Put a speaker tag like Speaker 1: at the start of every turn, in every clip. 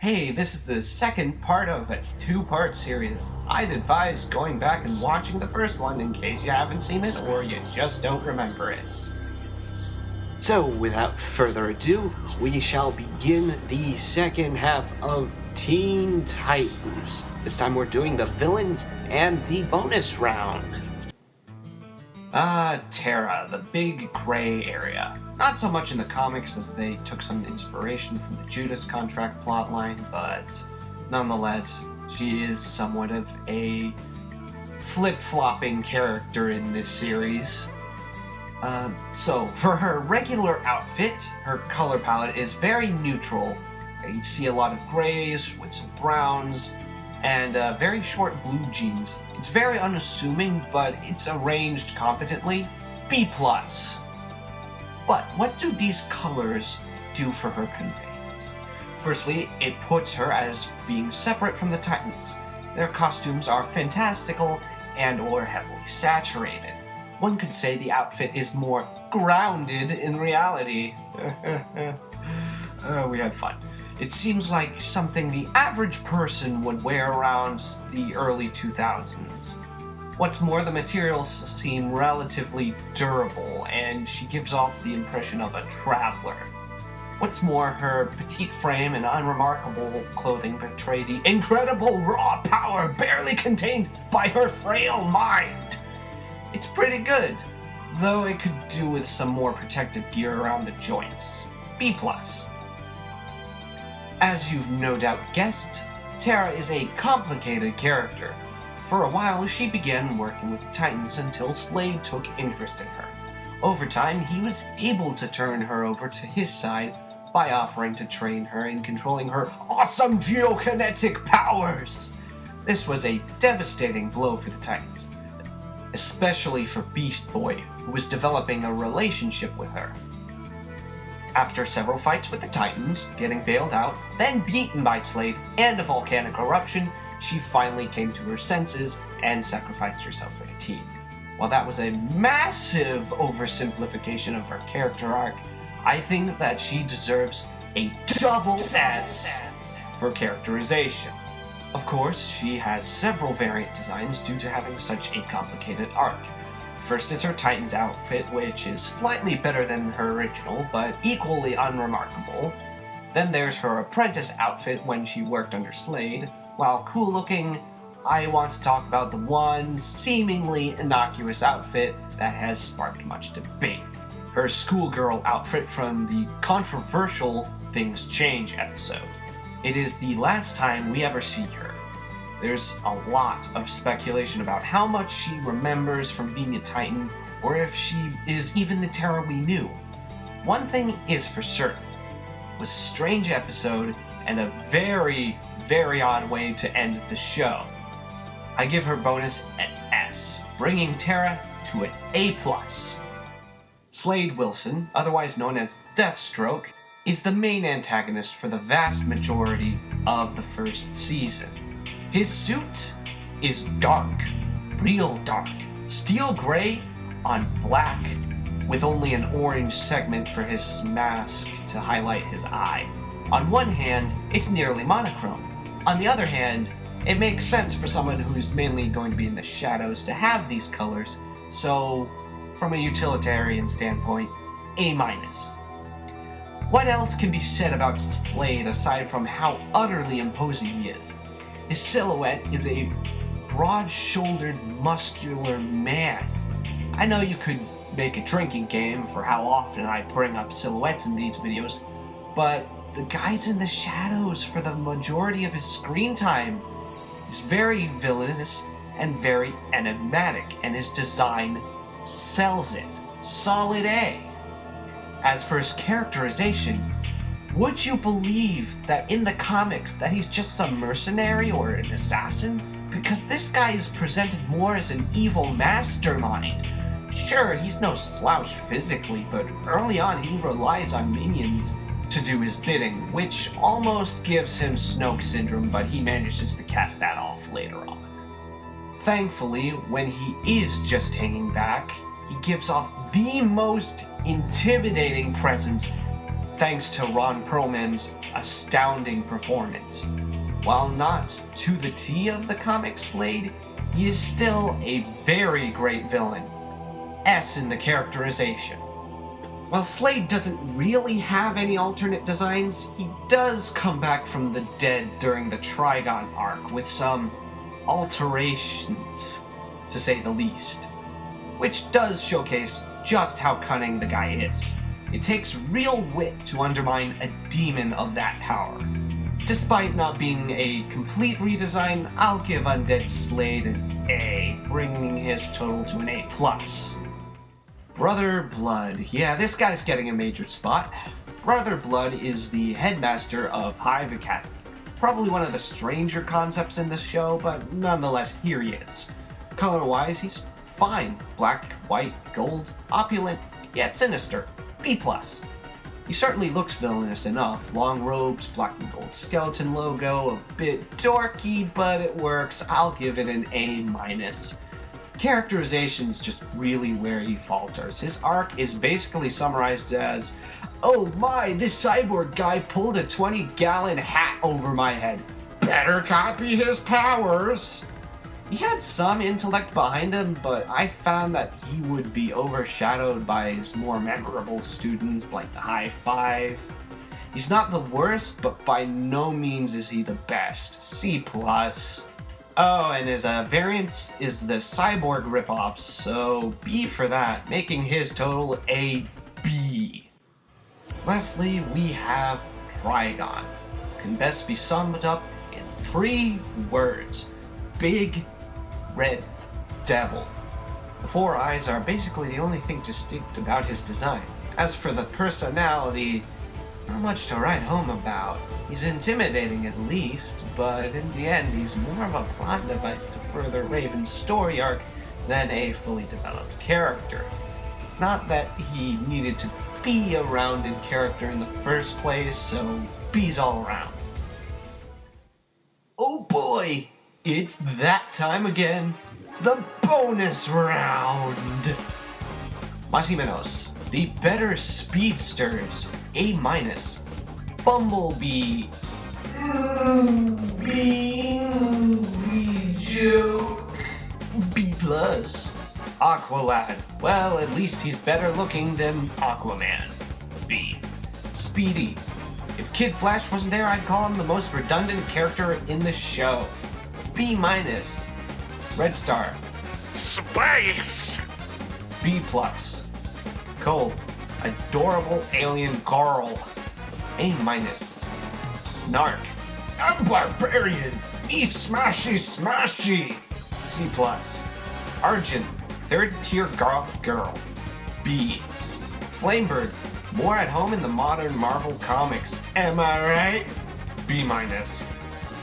Speaker 1: Hey, this is the second part of a two-part series. I'd advise going back and watching the first one in case you haven't seen it or you just don't remember it. So, without further ado, we shall begin the second half of Teen Titans. This time we're doing the villains and the bonus round. Terra, the big gray area. Not so much in the comics as they took some inspiration from the Judas contract plotline, but nonetheless, she is somewhat of a flip-flopping character in this series. So, for her regular outfit, her color palette is very neutral. You see a lot of grays with some browns, and very short blue jeans. It's very unassuming, but it's arranged competently. B+. But what do these colors do for her conveyance? Firstly, it puts her as being separate from the Titans. Their costumes are fantastical and or heavily saturated. One could say the outfit is more grounded in reality. We had fun. It seems like something the average person would wear around the early 2000s. What's more, the materials seem relatively durable, and she gives off the impression of a traveler. What's more, her petite frame and unremarkable clothing betray the incredible raw power barely contained by her frail mind. It's pretty good, though it could do with some more protective gear around the joints. B+. As you've no doubt guessed, Terra is a complicated character. For a while, she began working with the Titans until Slade took interest in her. Over time, he was able to turn her over to his side by offering to train her in controlling her awesome geokinetic powers. This was a devastating blow for the Titans, especially for Beast Boy, who was developing a relationship with her. After several fights with the Titans, getting bailed out, then beaten by Slade, and a volcanic eruption, she finally came to her senses and sacrificed herself for the team. While that was a massive oversimplification of her character arc, I think that she deserves a double S for characterization. Of course, she has several variant designs due to having such a complicated arc. First is her Titans outfit, which is slightly better than her original, but equally unremarkable. Then there's her apprentice outfit when she worked under Slade. While cool looking, I want to talk about the one seemingly innocuous outfit that has sparked much debate. Her schoolgirl outfit from the controversial Things Change episode. It is the last time we ever see her. There's a lot of speculation about how much she remembers from being a Titan, or if she is even the Terra we knew. One thing is for certain. It was a strange episode, and a very, very odd way to end the show. I give her bonus an S, bringing Terra to an A+. Slade Wilson, otherwise known as Deathstroke, is the main antagonist for the vast majority of the first season. His suit is dark, real dark, steel gray on black, with only an orange segment for his mask to highlight his eye. On one hand, it's nearly monochrome. On the other hand, it makes sense for someone who's mainly going to be in the shadows to have these colors, so from a utilitarian standpoint, A-. What else can be said about Slade aside from how utterly imposing he is? His silhouette is a broad-shouldered, muscular man. I know you could make a drinking game for how often I bring up silhouettes in these videos, but the guy's in the shadows for the majority of his screen time. He's very villainous and very enigmatic, and his design sells it. Solid A. As for his characterization, would you believe that in the comics that he's just some mercenary or an assassin? Because this guy is presented more as an evil mastermind. Sure, he's no slouch physically, but early on he relies on minions to do his bidding, which almost gives him Snoke syndrome, but he manages to cast that off later on. Thankfully, when he is just hanging back, he gives off the most intimidating presence thanks to Ron Perlman's astounding performance. While not to the T of the comic Slade, he is still a very great villain. S in the characterization. While Slade doesn't really have any alternate designs, he does come back from the dead during the Trigon arc with some alterations, to say the least, which does showcase just how cunning the guy is. It takes real wit to undermine a demon of that power. Despite not being a complete redesign, I'll give Undead Slade an A, bringing his total to an A+. Brother Blood. Yeah, this guy's getting a major spot. Brother Blood is the headmaster of Hive Academy. Probably one of the stranger concepts in this show, but nonetheless, here he is. Color-wise, he's fine. Black, white, gold, opulent, yet sinister. B+. He certainly looks villainous enough. Long robes, black and gold skeleton logo, a bit dorky, but it works. I'll give it an A-. Characterization's just really where he falters. His arc is basically summarized as, "Oh my, this cyborg guy pulled a 20-gallon hat over my head. Better copy his powers." He had some intellect behind him, but I found that he would be overshadowed by his more memorable students like the High Five. He's not the worst, but by no means is he the best. C+. Oh, and his variant is the Cyborg ripoff, so B for that, making his total a B. Lastly, we have Trigon. Can best be summed up in 3 words. Big Red Devil. The 4 eyes are basically the only thing distinct about his design. As for the personality, not much to write home about. He's intimidating at least, but in the end he's more of a plot device to further Raven's story arc than a fully developed character. Not that he needed to be a rounded character in the first place, so B's all around. Oh boy! It's that time again. The bonus round! Masimenos, the better speedsters, A-. Bumblebee, B movie joke, B+. Aqualad, well, at least he's better looking than Aquaman, B. Speedy, if Kid Flash wasn't there, I'd call him the most redundant character in the show, B-. Red Star,
Speaker 2: Space!
Speaker 1: B+. Cole, adorable alien girl, A-. Narc, I'm barbarian, me smashy smashy, C+. Argent, 3rd tier goth girl, B. Flamebird, more at home in the modern Marvel comics, am I right? B-.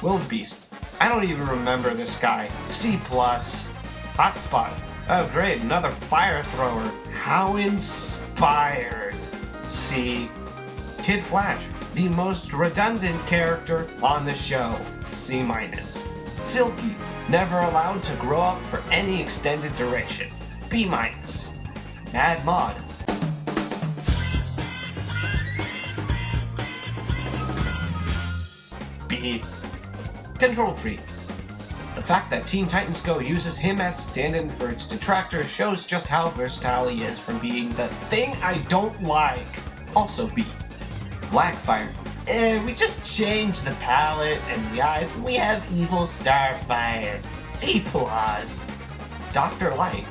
Speaker 1: Wildebeest, I don't even remember this guy, C+. Hotspot, oh great, another fire thrower, how inspired, C. Kid Flash, the most redundant character on the show, C-. Silky, never allowed to grow up for any extended duration, B-. Mad Mod, B. Control Freak, the fact that Teen Titans Go uses him as a stand-in for its detractor shows just how versatile he is from being the thing I don't like, also B. Blackfire, we just changed the palette and the eyes and we have evil Starfire, C+. Dr. Light,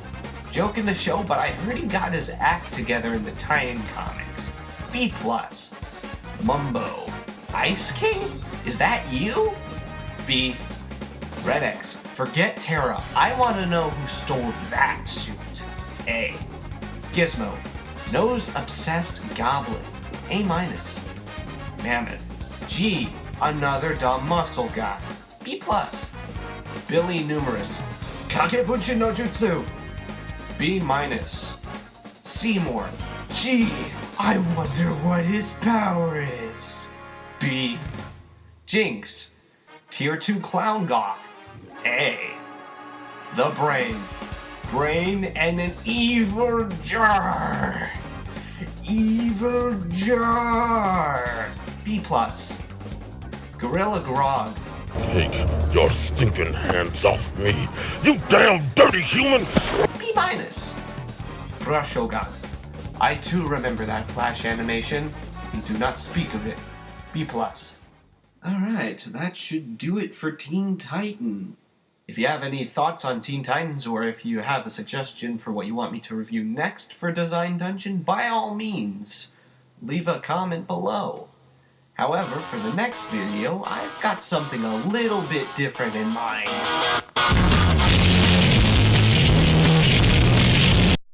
Speaker 1: joke in the show, but I heard he got his act together in the tie-in comics, B+. Mumbo, Ice King? Is that you? B. Red X, forget Terra, I want to know who stole that suit, A. Gizmo, nose-obsessed goblin, A-. Mammoth, G, another dumb muscle guy, B+. Billy Numerous, Kagebuchi no Jutsu, B-. Seymour, G, I wonder what his power is, B. Jinx, Tier 2 Clown Goth, A. The Brain, brain and an evil jar, Evil Jar. B+. Gorilla Grog.
Speaker 2: Take your stinking hands off me, you damn dirty human!
Speaker 1: B-. Brushogun. I too remember that Flash animation. You do not speak of it. B+. Alright, that should do it for Teen Titan. If you have any thoughts on Teen Titans, or if you have a suggestion for what you want me to review next for Design Dungeon, by all means, leave a comment below. However, for the next video, I've got something a little bit different in mind.